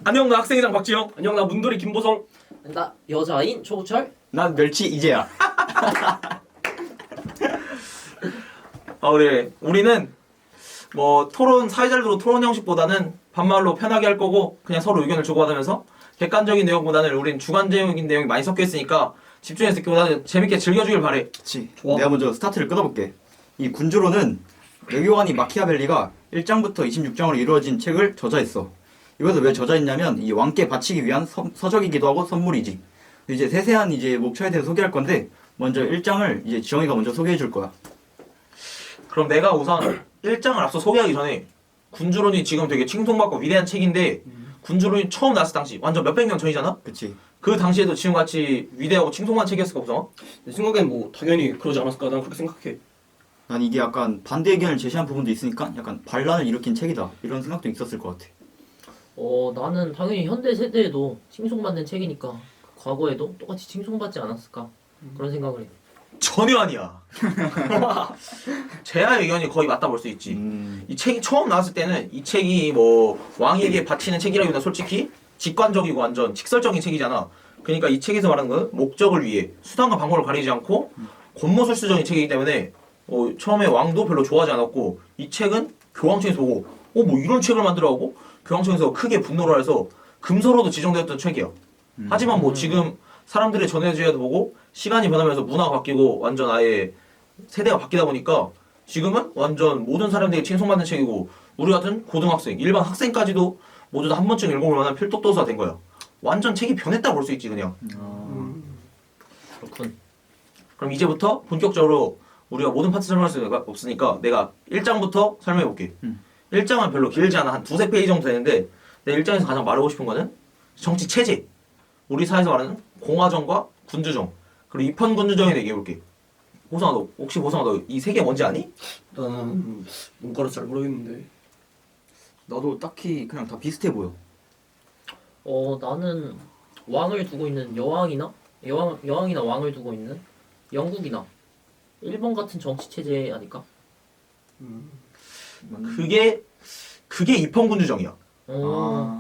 안녕 나 학생회장 박지영. 안녕 나 문돌이 김보성. 나 여자인 조우철. 난 멸치 이재야. 그래. 우리는 뭐 토론 사회자들로 토론 형식보다는 반말로 편하게 할 거고 그냥 서로 의견을 주고받으면서 객관적인 내용보다는 우린 주관적인 내용이 많이 섞여 있으니까 집중해서 듣기보다는 재밌게 즐겨주길 바래. 그치. 좋아. 내가 먼저 스타트를 끊어볼게. 이 군주로는 외교관이 마키아벨리가 1장부터 26장으로 이루어진 책을 저자했어. 이것을 왜 저자했냐면 이 왕께 바치기 위한 서적이기도 하고 선물이지. 이제 세세한 이제 목차에 대해서 소개할 건데 먼저 1장을 이제 지영이가 먼저 소개해 줄 거야. 그럼 내가 우선 1장을 앞서 소개하기 전에 군주론이 지금 되게 칭송받고 위대한 책인데 군주론이 처음 나왔을 당시 완전 몇백 년 전이잖아? 그치. 그 당시에도 지금같이 위대하고 칭송받은 책이었을까 보다. 내 생각엔 뭐 당연히 그러지 않았을까 난 그렇게 생각해. 난 이게 약간 반대 의견을 제시한 부분도 있으니까 약간 반란을 일으킨 책이다. 이런 생각도 있었을 것 같아. 나는 당연히 현대 세대에도 칭송받는 책이니까 과거에도 똑같이 칭송받지 않았을까 그런 생각을 해. 전혀 아니야. 제야 의견이 거의 맞다 볼 수 있지. 이 책이 처음 나왔을 때는 이 책이 뭐 왕에게 바치는 책이라기보다 솔직히 직관적이고 완전 직설적인 책이잖아. 그러니까 이 책에서 말하는 건 목적을 위해 수단과 방법을 가리지 않고 권모술수적인 책이기 때문에 처음에 왕도 별로 좋아하지 않았고 이 책은 교황청에서 보고 뭐 이런 책을 만들어가고 교황청에서 크게 분노를 해서 금서로도 지정되었던 책이야. 하지만 뭐 지금 사람들의 전해져야도 보고 시간이 변하면서 문화가 바뀌고 완전 아예 세대가 바뀌다 보니까 지금은 완전 모든 사람들이 칭송받는 책이고 우리 같은 고등학생, 일반 학생까지도 모두 다 한 번쯤 읽어볼 만한 필독도서가 된 거야. 완전 책이 변했다 볼 수 있지 그냥. 그렇군. 그럼 이제부터 본격적으로 우리가 모든 파트 설명할 수가 없으니까 내가 1장부터 설명해 볼게. 1장은 별로 길지 않아. 한 두세 페이지 정도 되는데 내 1장에서 가장 말하고 싶은 거는 정치 체제. 우리 사회에서 말하는 공화정과 군주정. 그리고 입헌군주정에 얘기해 볼게. 보성아 너 혹시 이 세 개 뭔지 아니? 나는 문과라서 잘 모르겠는데. 나도 딱히 그냥 다 비슷해 보여. 나는 왕을 두고 있는 여왕이나 왕을 두고 있는 영국이나 일본 같은 정치 체제 아닐까? 그게 입헌군주정이야.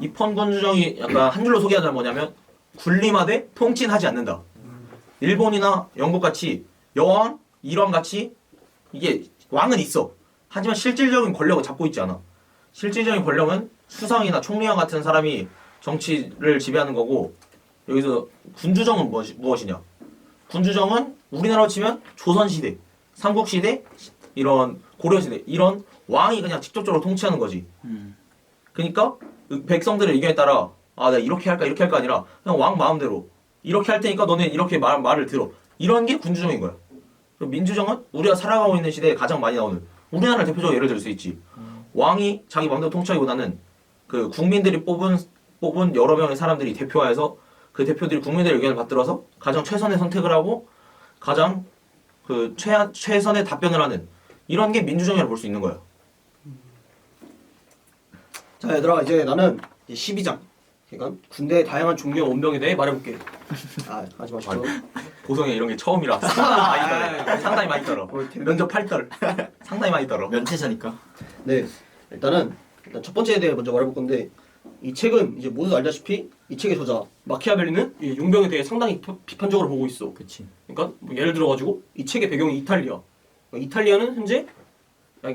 입헌군주정이 약간 한 줄로 소개하자면 뭐냐면 군림하되 통치하지 않는다. 일본이나 영국같이 여왕, 일왕같이 이게 왕은 있어. 하지만 실질적인 권력을 잡고 있지 않아. 실질적인 권력은 수상이나 총리와 같은 사람이 정치를 지배하는 거고 여기서 군주정은 무엇이냐? 군주정은 우리나라로 치면 조선시대, 삼국시대, 이런 고려시대 이런 왕이 그냥 직접적으로 통치하는 거지. 그러니까 백성들의 의견에 따라 내가 이렇게 할까 아니라 그냥 왕 마음대로 이렇게 할 테니까 너네 이렇게 말을 들어. 이런 게 군주정인 거야. 그리고 민주정은 우리가 살아가고 있는 시대에 가장 많이 나오는 우리나라를 대표적으로 예를 들 수 있지. 왕이 자기 마음대로 통치하기보다는 그 국민들이 뽑은 여러 명의 사람들이 대표하여서 그 대표들이 국민들의 의견을 받들어서 가장 최선의 선택을 하고 가장 그 최선의 답변을 하는 이런 게 민주정이라고 볼 수 있는 거야. 자 얘들아 이제 나는 이제 12장. 그러니까 군대의 다양한 종류의 원병에 대해 말해볼게. 하지 마시죠. 보성이 이런 게 처음이라 상당히 많이 떨어. 상당히 많이 떨어. 면접 8떨. 상당히 많이 떨어. 면체자니까. 네, 일단 첫 번째에 대해 먼저 말해볼 건데 이 책은 이제 모두 알다시피 이 책의 저자 마키아벨리는 이 용병에 대해 상당히 비판적으로 보고 있어. 그치. 그러니까 뭐 예를 들어가지고 이 책의 배경이 이탈리아. 그러니까 이탈리아는 현재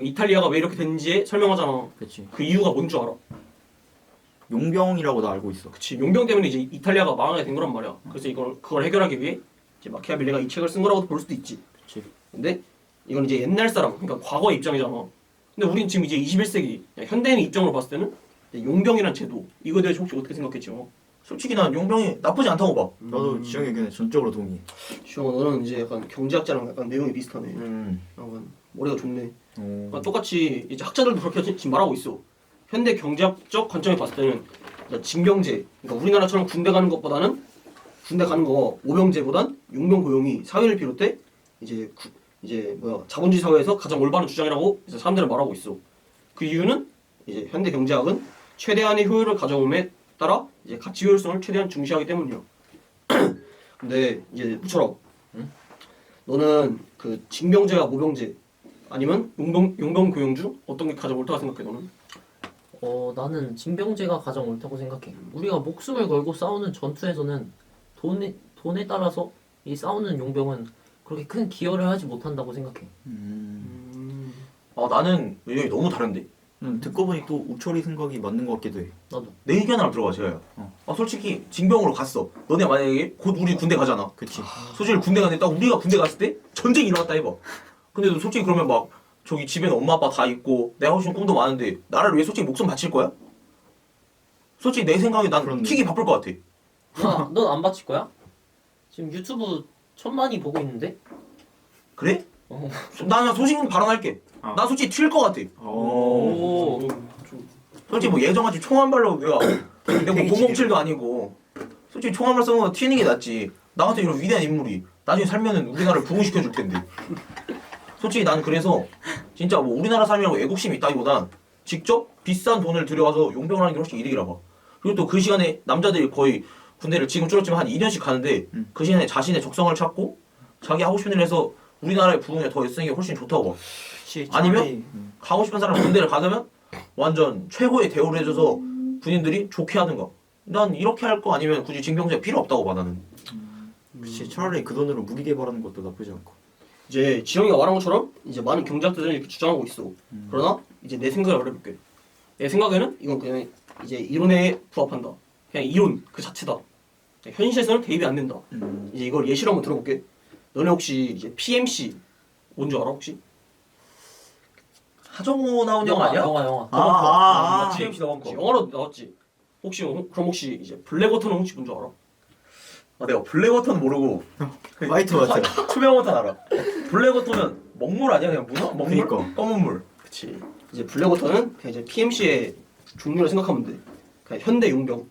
이탈리아가 왜 이렇게 됐는지에 설명하잖아. 그치. 그 이유가 뭔 줄 알아? 용병이라고 나 알고 있어. 그치. 용병 때문에 이제 이탈리아가 망하게 된 거란 말이야. 그래서 그걸 해결하기 위해 이제 마키아벨리가 이 책을 쓴 거라고 볼 수도 있지. 그치. 근데 이건 이제 옛날 사람, 그러니까 과거의 입장이잖아. 근데 우린 지금 이제 21세기 현대인의 입장으로 봤을 때는 용병이란 제도 이거에 대해서 혹시 어떻게 생각했죠? 솔직히 난 용병이 나쁘지 않다고 봐. 나도 지영의 의견에 전적으로 동의해. 시영아 너는 이제 약간 경제학자랑 약간 내용이 비슷하네. 약간 머리가 좋네. 그러니까 똑같이 이제 학자들도 그렇게 지금 말하고 있어. 현대 경제학적 관점에 봤을 때는 징병제, 그러니까 우리나라처럼 군대 가는 것보다는 군대 가는 거 오병제보단 용병 고용이 사회를 비롯해 이제 자본주의 사회에서 가장 올바른 주장이라고 이제 사람들은 말하고 있어. 그 이유는 이제 현대 경제학은 최대한의 효율을 가져옴에 따라 이제 가치 효율성을 최대한 중시하기 때문이야. 근데 이제 무처럼 너는 그 징병제와 모병제 아니면 용병 고용 중 어떤 게 가장 옳다고 생각해 너는? 나는 징병제가 가장 옳다고 생각해. 우리가 목숨을 걸고 싸우는 전투에서는 돈에 따라서 이 싸우는 용병은 그렇게 큰 기여를 하지 못한다고 생각해. 나는 의견이 너무 다른데. 듣고 보니 또 우철이 생각이 맞는 것 같기도 해. 나도. 내 의견 하나 들어봐, 제가요. 솔직히 징병으로 갔어. 너네 만약에 곧 우리 군대 가잖아. 그치. 솔직히 군대 갔는데 딱 우리가 군대 갔을 때 전쟁이 일어났다 해봐. 근데 너 솔직히 그러면 막 저기 집에는 엄마 아빠 다 있고 내가 하고 싶은 꿈도 많은데 나를 위해 솔직히 목숨 바칠 거야? 솔직히 내 생각에 난 그렇네. 튀기 바쁠 것 같아. 넌 안 바칠 거야? 지금 유튜브 1000만이 보고 있는데? 그래? 어. 나는 소신 발언할게. 나 솔직히 튈 것 같아. 오. 솔직히 뭐 예전같이 총 한 발로 내가 뭐 되게 007도 아니고 솔직히 총 한 발 쏘는 거 튀는 게 낫지. 나 같은 이런 위대한 인물이 나중에 살면은 우리나라를 부흥시켜 줄 텐데. 솔직히 나는 그래서 진짜 뭐 우리나라 삶이라고 애국심이 있다기보단 직접 비싼 돈을 들여와서 용병을 하는 게 훨씬 이득이라 봐. 그리고 또 그 시간에 남자들이 거의 군대를 지금 줄었지만 한 2년씩 가는데 그 시간에 자신의 적성을 찾고 자기 하고 싶은 일을 해서 우리나라의 부흥에 더 애쓰는 게 훨씬 좋다고 봐. 그치, 아니면 차라리, 가고 싶은 사람 군대를 가면 완전 최고의 대우를 해줘서 군인들이 좋게 하든가. 난 이렇게 할 거 아니면 굳이 징병제가 필요 없다고 봐 나는. 그치, 차라리 그 돈으로 무기 개발하는 것도 나쁘지 않고. 이제 지영이가 말한 것처럼 이제 많은 경제학자들은 이렇게 주장하고 있어. 그러나 이제 내 생각을 말해볼게. 내 생각에는 이건 그냥 이제 이론에 부합한다. 그냥 이론 그 자체다. 현실에서는 대입이 안 된다. 이제 이걸 예시로 한번 들어볼게. 너네 혹시 이제 PMC 뭔지 알아 혹시? 하정우 나온 영화 아니야? 영화. 맞지. PMC 나온 거. 영화로 나왔지. 혹시 그럼 혹시 이제 블랙워터는 혹시 뭔지 알아? 내가 블랙워터는 모르고 화이트 워터. 투명워터는 알아. 블랙워터는 먹물 아니야 그냥 문어? 먹물? 그니까. 검은 물. 그치. 이제 블랙워터는 그냥 이제 PMC의 종류를 생각하면 돼. 그냥 현대 용병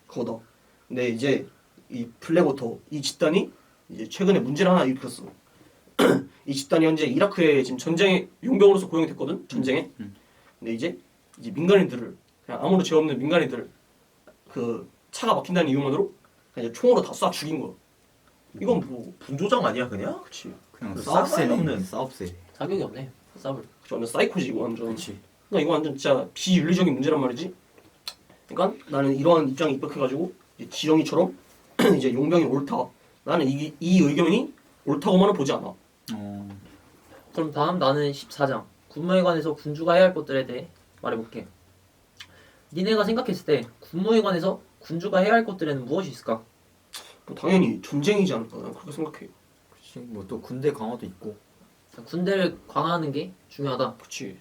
그거다. 근데 이제 이 블랙워터 이 집단이 이제 최근에 문제를 하나 일으켰어. 이 집단이 현재 이라크에 지금 전쟁에 용병으로서 고용이 됐거든. 전쟁에. 근데 이제 민간인들을 그냥 아무런 죄 없는 민간인들을 그 차가 막힌다는 이유만으로 그냥 이제 총으로 다 쏴 죽인 거야. 이건 뭐 분조장 아니야 그냥? 그치. 그냥 싸울 싸움세네. 사람이 없는. 싸움세. 자격이 없네. 싸울. 그치, 완전 사이코지 이거 완전. 그치. 그러니까 이거 완전 진짜 비윤리적인 문제란 말이지. 그러니까 나는 이러한 입장에 입각해가지고 이제 지영이처럼 이제 용병이 옳다. 나는 이 의견이 옳다고만은 보지 않아. 그럼 다음 나는 14장. 군무에 관해서 군주가 해야 할 것들에 대해 말해볼게. 니네가 생각했을 때 군무에 관해서 군주가 해야 할 것들에는 무엇이 있을까? 뭐 당연히 전쟁이지 않을까. 난 그렇게 생각해. 그치. 뭐 또 군대 강화도 있고. 군대를 강화하는 게 중요하다. 그치.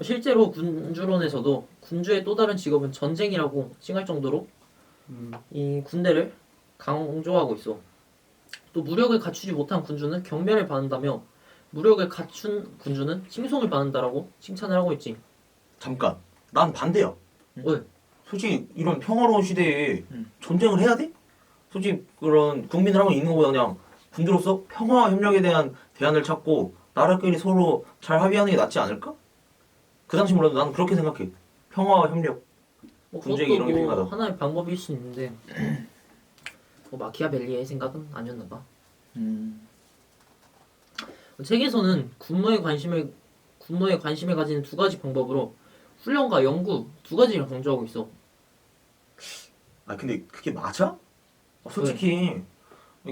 실제로 군주론에서도 군주의 또 다른 직업은 전쟁이라고 칭할 정도로 이 군대를 강조하고 있어. 또 무력을 갖추지 못한 군주는 경멸을 받는다며 무력을 갖춘 군주는 칭송을 받는다라고 칭찬을 하고 있지. 잠깐. 난 반대야. 왜? 솔직히 이런 평화로운 시대에 전쟁을 해야 돼? 솔직히 그런 국민을 하고 있는 것보다 그냥 군주로서 평화와 협력에 대한 대안을 찾고 나라끼리 서로 잘 합의하는 게 낫지 않을까? 그 당시 몰라도 나는 그렇게 생각해. 평화와 협력. 군주에게 그것도 이런 게 뭐 필요하다. 하나의 방법일 수 있는데 마키아벨리의 생각은 아니었나 봐. 책에서는 군무에 관심을 가지는 두 가지 방법으로 훈련과 연구 두 가지를 강조하고 있어. 근데 그게 맞아? 솔직히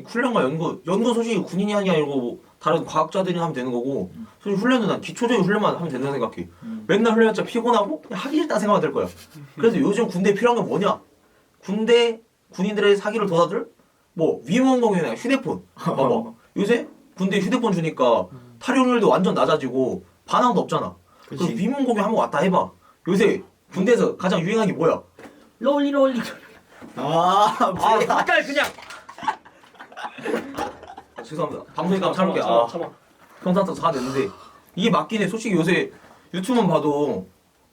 훈련과 연구 솔직히 군인이 하는 게 아니고 뭐 다른 과학자들이 하면 되는 거고 솔직히 훈련은 난 기초적인 훈련만 하면 된다고 생각해. 맨날 훈련자 피곤하고 그냥 하기 싫다는 생각만 들 거야. 그래서 요즘 군대에 필요한 게 뭐냐? 군인들의 사기를 도와줄 뭐 위문공유나 휴대폰. 봐봐. 요새 군대에 휴대폰 주니까 탈용률도 완전 낮아지고 반항도 없잖아. 그래서 그치. 위문공유 한번 왔다 해봐. 요새 군대에서 가장 유행한 게 뭐야? 롤리. 색깔 그냥. 죄송합니다. 방송이니까 참을게. 참아. 평상도 다 됐는데 이게 맞긴 해. 솔직히 요새 유튜브만 봐도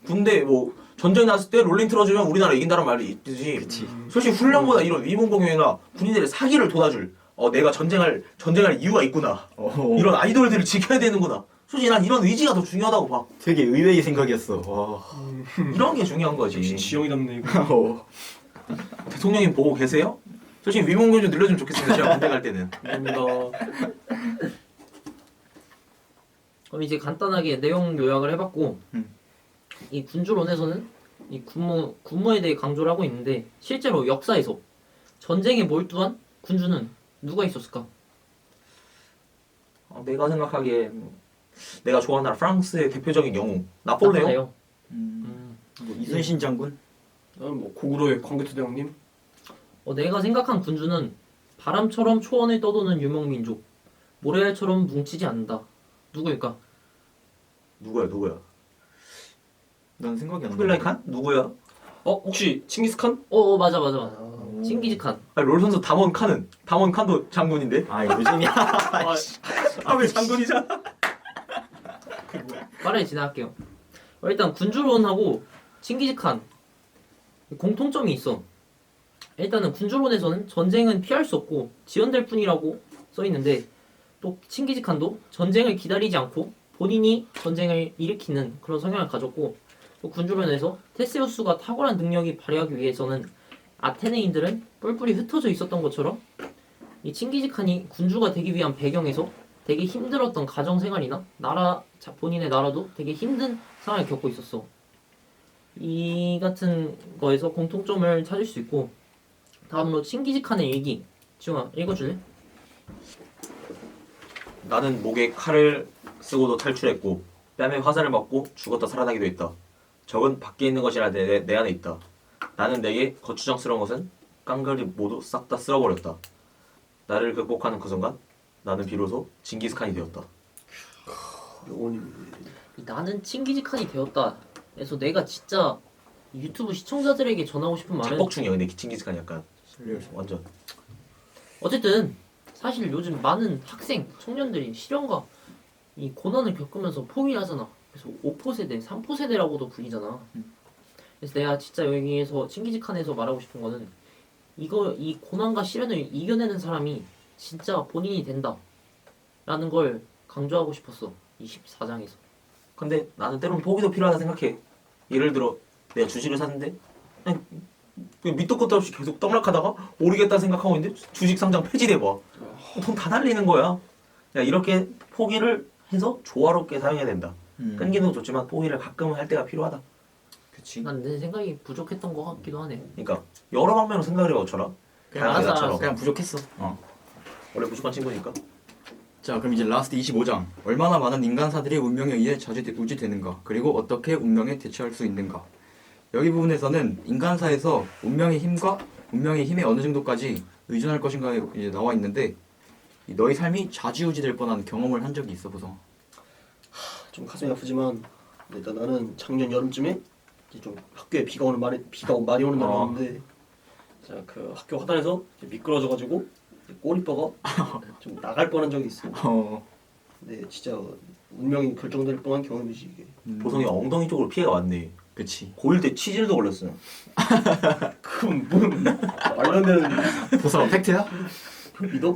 군대 뭐 전쟁 났을 때 롤링 틀어주면 우리나라 이긴다는 말이 있듯이 솔직히 훈련보다 이런 위문공유나 군인들의 사기를 돋아줄 내가 전쟁할 이유가 있구나. 이런 아이돌들을 지켜야 되는구나. 솔직히 난 이런 의지가 더 중요하다고 봐. 되게 의외의 생각이었어. 와. 이런 게 중요한 거지. 지영이답네 이거. 대통령님 보고 계세요? 솔직히 위문공유 좀 늘려주면 좋겠습니다. 제가 군대 갈 때는. 감사합니다. 그럼 이제 간단하게 내용 요약을 해봤고 이 군주론에서는 이 군무에 대해 강조를 하고 있는데 실제로 역사에서 전쟁에 몰두한 군주는 누가 있었을까? 내가 생각하기엔 내가 좋아하는 나라 프랑스의 대표적인 영웅 나폴레옹. 나폴레옹. 뭐 이순신 장군? 나는 뭐 고구려의 광개토 대왕님. 내가 생각한 군주는 바람처럼 초원을 떠도는 유목민족, 모래알처럼 뭉치지 않는다. 누구일까? 누구야? 난 생각이 안 나. 쿠빌라이 칸? 누구야? 혹시 칭기스칸? 맞아. 칭기즈칸. 아니, 롤 선수 다몬 칸도 장군인데? 아 요즘이야. 왜 장군이잖아? 빠르게 지나갈게요. 일단 군주론하고 칭기즈칸 공통점이 있어. 일단은 군주론에서는 전쟁은 피할 수 없고 지연될 뿐이라고 써 있는데 또 칭기즈칸도 전쟁을 기다리지 않고 본인이 전쟁을 일으키는 그런 성향을 가졌고 또 군주론에서 테세우스가 탁월한 능력이 발휘하기 위해서는 아테네인들은 뿔뿔이 흩어져 있었던 것처럼 이 칭기즈칸이 군주가 되기 위한 배경에서 되게 힘들었던 가정 생활이나 본인의 나라도 되게 힘든 상황을 겪고 있었어. 이 같은 거에서 공통점을 찾을 수 있고 다음으로 칭기즈칸의 일기. 지웅아 읽어줄래? 나는 목에 칼을 쓰고도 탈출했고 뺨에 화살을 맞고 죽었다 살아나기도 했다. 적은 밖에 있는 것이라 내 안에 있다. 나는 내게 거추장스러운 것은 깡그리 모두 싹 다 쓸어버렸다. 나를 극복하는 그 순간 나는 비로소 징기스칸이 되었다. 영원님. 나는 칭기즈칸이 되었다. 그래서 내가 진짜 유튜브 시청자들에게 전하고 싶은 말은 작복충이야. 근데 징기스칸이 약간 완전 어쨌든 사실 요즘 많은 학생, 청년들이 실현과 이 고난을 겪으면서 포기를 하잖아. 그래서 5포 세대, 3포 세대라고도 불리잖아. 그래서 내가 진짜 여기에서 칭기즈칸에서 말하고 싶은 거는 이 고난과 시련을 이겨내는 사람이 진짜 본인이 된다. 라는 걸 강조하고 싶었어. 이 14장에서. 근데 나는 때로는 포기도 필요하다 생각해. 예를 들어 내가 주식을 샀는데 그냥 밑도 끝도 없이 계속 떡락하다가 오르겠다 생각하고 있는데 주식 상장 폐지돼 봐. 돈 다 날리는 거야. 야, 이렇게 포기를 해서 조화롭게 사용해야 된다. 끈기는 좋지만 포기를 가끔은 할 때가 필요하다. 그치. 난 내 생각이 부족했던 것 같기도 하네. 그러니까 여러 방면으로 생각을 해봐처럼. 그냥 알았어, 나처럼. 그냥 부족했어. 원래 무식한 친구니까. 자 그럼 이제 라스트 25장. 얼마나 많은 인간사들이 운명에 의해 좌지우지되는가, 그리고 어떻게 운명에 대처할 수 있는가. 여기 부분에서는 인간사에서 운명의 힘과 운명의 힘에 어느 정도까지 의존할 것인가에 이제 나와 있는데, 너희 삶이 좌지우지될 뻔한 경험을 한 적이 있어 보소. 좀 가슴이 아프지만 일단 나는 작년 여름쯤에 이제 좀 학교에 비가 많이 오는 날이었는데 자, 그 학교 화단에서 이제 미끄러져가지고 꼬리뼈가 좀 나갈 뻔한 적이 있어. 근데 진짜 운명이 결정될 뻔한 경험이지 이게. 보성이 엉덩이 쪽으로 피해가 왔네. 그치. 고1 때 치질도 걸렸어. 그건 뭔 말도 안 되는 보소 팩트야? 믿어?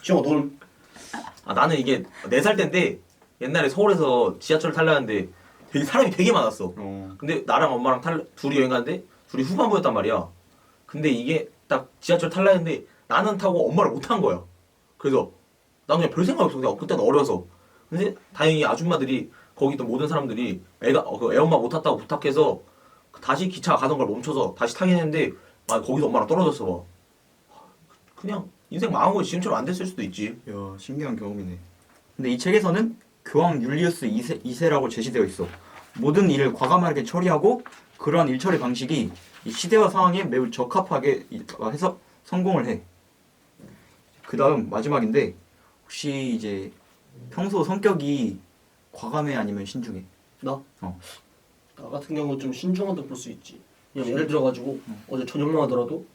지영아 너는? 나는 이게 4살 때인데 옛날에 서울에서 지하철을 타려는데 사람이 되게 많았어. 근데 나랑 엄마랑 둘이 여행 갔는데 둘이 후반부였단 말이야. 근데 이게 딱 지하철 탈라 했는데 나는 타고 엄마를 못 탄 거야. 그래서 난 그냥 별 생각 없어. 그냥 그때는 어려서. 근데 다행히 아줌마들이 거기 있던 모든 사람들이 애엄마 못 탔다고 부탁해서 다시 기차 가던 걸 멈춰서 다시 타긴 했는데 거기서 엄마랑 떨어졌어 봐. 그냥 인생 망한 거지. 지금처럼 안 됐을 수도 있지. 야 신기한 경험이네. 근데 이 책에서는 교황 율리우스 2세라고 제시되어 있어. 모든 일을 과감하게 처리하고 그러한 일 처리 방식이 이 시대와 상황에 매우 적합하게 해서 성공을 해. 그 다음 마지막인데, 혹시 이제 평소 성격이 과감해 아니면 신중해? 나? 어. 나 같은 경우는 좀 신중하다고 볼 수 있지. 그냥 예를 들어가지고 어제 저녁만 하더라도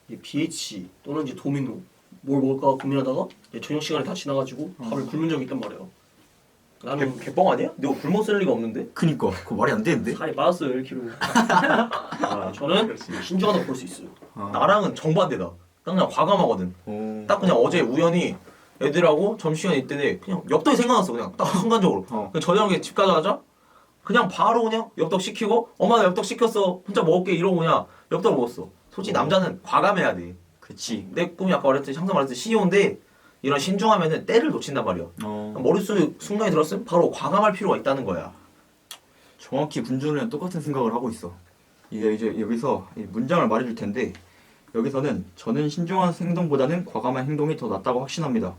이제 BH 또는 이제 도미노 뭘 먹을까 고민하다가 이제 저녁 시간이 다 지나가지고 밥을 굶은 적이 있단 말이야. 나는 개뻥 아니야? 내가 굶어 쓸 리가 없는데? 그니까 그거 말이 안 되는데? 살이 빠졌어요 1kg. 저는 신중하다고 볼 수 있어요. 나랑은 정반대다. 딱 그냥 과감하거든. 오. 딱 그냥 어제 우연히 애들하고 점심시간에 있더니 그냥 엽떡이 생각났어. 그냥 딱 순간적으로. 그냥 저녁에 집 가자마자 그냥 바로 그냥 엽떡 시키고 엄마 나 엽떡 시켰어. 혼자 먹을게 이러고 그냥 엽떡 먹었어. 솔직히 남자는 과감해야 돼. 그치. 내 꿈이 아까 항상 말했듯이 CEO인데 이런 신중하면은 때를 놓친단 말이야. 머릿속에 순간이 들었으면 바로 과감할 필요가 있다는 거야. 정확히 군주는 똑같은 생각을 하고 있어. 이제 여기서 이 문장을 말해줄 텐데 여기서는 저는 신중한 행동보다는 과감한 행동이 더 낫다고 확신합니다.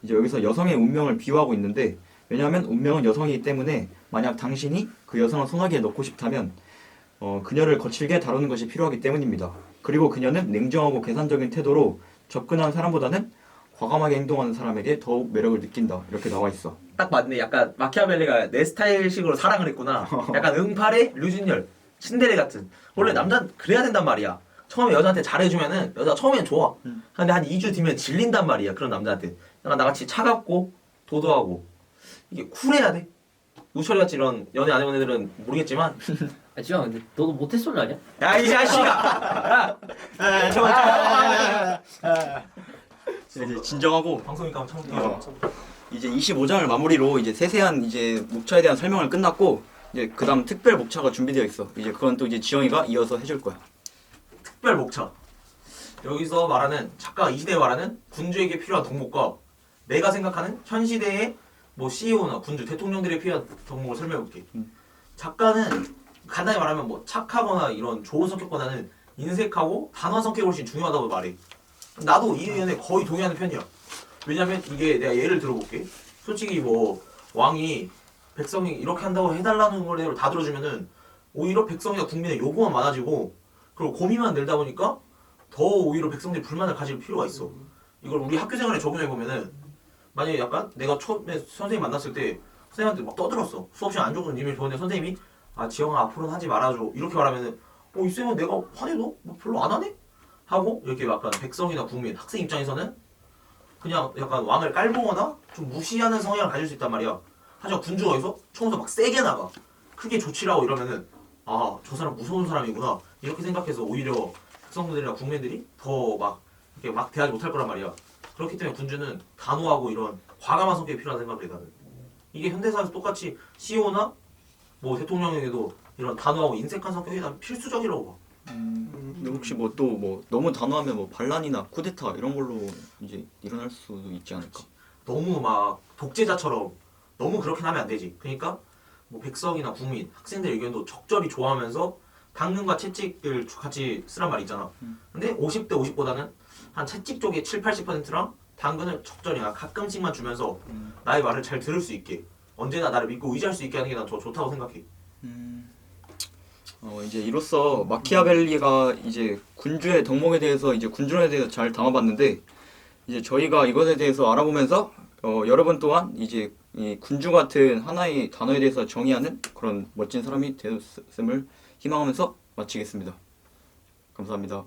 이제 여기서 여성의 운명을 비유하고 있는데 왜냐하면 운명은 여성이기 때문에 만약 당신이 그 여성을 소나기에 넣고 싶다면 그녀를 거칠게 다루는 것이 필요하기 때문입니다. 그리고 그녀는 냉정하고 계산적인 태도로 접근하는 사람보다는 과감하게 행동하는 사람에게 더욱 매력을 느낀다. 이렇게 나와 있어. 딱 맞네. 약간 마키아벨리가 내 스타일식으로 사랑을 했구나. 약간 응팔의 류준열, 신데레 같은. 원래 남자는 그래야 된단 말이야. 처음에 여자한테 잘해주면은 여자가 처음엔 좋아. 근데 한 2주 뒤면 질린단 말이야. 그런 남자한테. 약간 나같이 차갑고 도도하고 이게 쿨해야 돼. 우철이 같이 이런 연애 안 해본 애들은 모르겠지만 아 지금 근데 너도 모태솔로 아니야? 야 이 자식아! 이제 진정하고 방송이니까 한번 참을게요. 이제 25장을 마무리로 이제 세세한 이제 목차에 대한 설명을 끝났고 이제 그다음 특별 목차가 준비되어 있어. 이제 그건 또 이제 지영이가 이어서 해줄 거야. 특별 목차. 여기서 말하는 작가가 이 시대에 말하는 군주에게 필요한 덕목과 내가 생각하는 현 시대의 뭐 CEO나 군주, 대통령들이 필요한 덕목을 설명해볼게. 작가는 간단히 말하면 뭐 착하거나 이런 좋은 성격보다는 인색하고 단호한 성격이 훨씬 중요하다고 말해. 나도 이 의견에 거의 동의하는 편이야. 왜냐면 이게 내가 예를 들어볼게. 솔직히 뭐 왕이 백성이 이렇게 한다고 해달라는 걸 다 들어주면은 오히려 백성이나 국민의 요구만 많아지고 그리고 고민만 늘다 보니까 더 오히려 백성들이 불만을 가질 필요가 있어. 이걸 우리 학교 생활에 적용해 보면은 만약에 약간 내가 처음에 선생님 만났을 때 선생님한테 막 떠들었어. 수업 시간 안 좋은 님을 보는데 선생님이 아 지영아 앞으로는 하지 말아줘 이렇게 말하면은 이 쌤은 내가 화내도 뭐 별로 안 하네? 하고 이렇게 약간 백성이나 국민, 학생 입장에서는 그냥 약간 왕을 깔보거나 좀 무시하는 성향을 가질 수 있단 말이야. 하지만 군주가 여기서 처음부터 막 세게 나가. 크게 조치라고 이러면은 아 저 사람 무서운 사람이구나 이렇게 생각해서 오히려 백성들이나 국민들이 더 막 이렇게 막 대하지 못할 거란 말이야. 그렇기 때문에 군주는 단호하고 이런 과감한 성격이 필요하다 생각을 해 나는. 이게 현대사에서 똑같이 CEO나 뭐 대통령에게도 이런 단호하고 인색한 성격이 난 필수적이라고 봐. 근데 혹시 뭐 또 뭐 너무 단호하면 뭐 반란이나 쿠데타 이런 걸로 이제 일어날 수도 있지 않을까? 너무 막 독재자처럼 너무 그렇게 하면 안 되지. 그러니까 뭐 백성이나 국민, 학생들 의견도 적절히 조화하면서 당근과 채찍을 같이 쓰란 말이 있잖아. 근데 50대 50보다는 한 채찍 쪽에 7, 80%랑 당근을 적절히 가끔씩만 주면서 나의 말을 잘 들을 수 있게 언제나 나를 믿고 의지할 수 있게 하는 게 난 더 좋다고 생각해. 이제 이로써 마키아벨리가 이제 군주의 덕목에 대해서 이제 군주론에 대해서 잘 담아봤는데 이제 저희가 이것에 대해서 알아보면서 여러분 또한 이제 이 군주 같은 하나의 단어에 대해서 정의하는 그런 멋진 사람이 되었음을 희망하면서 마치겠습니다. 감사합니다.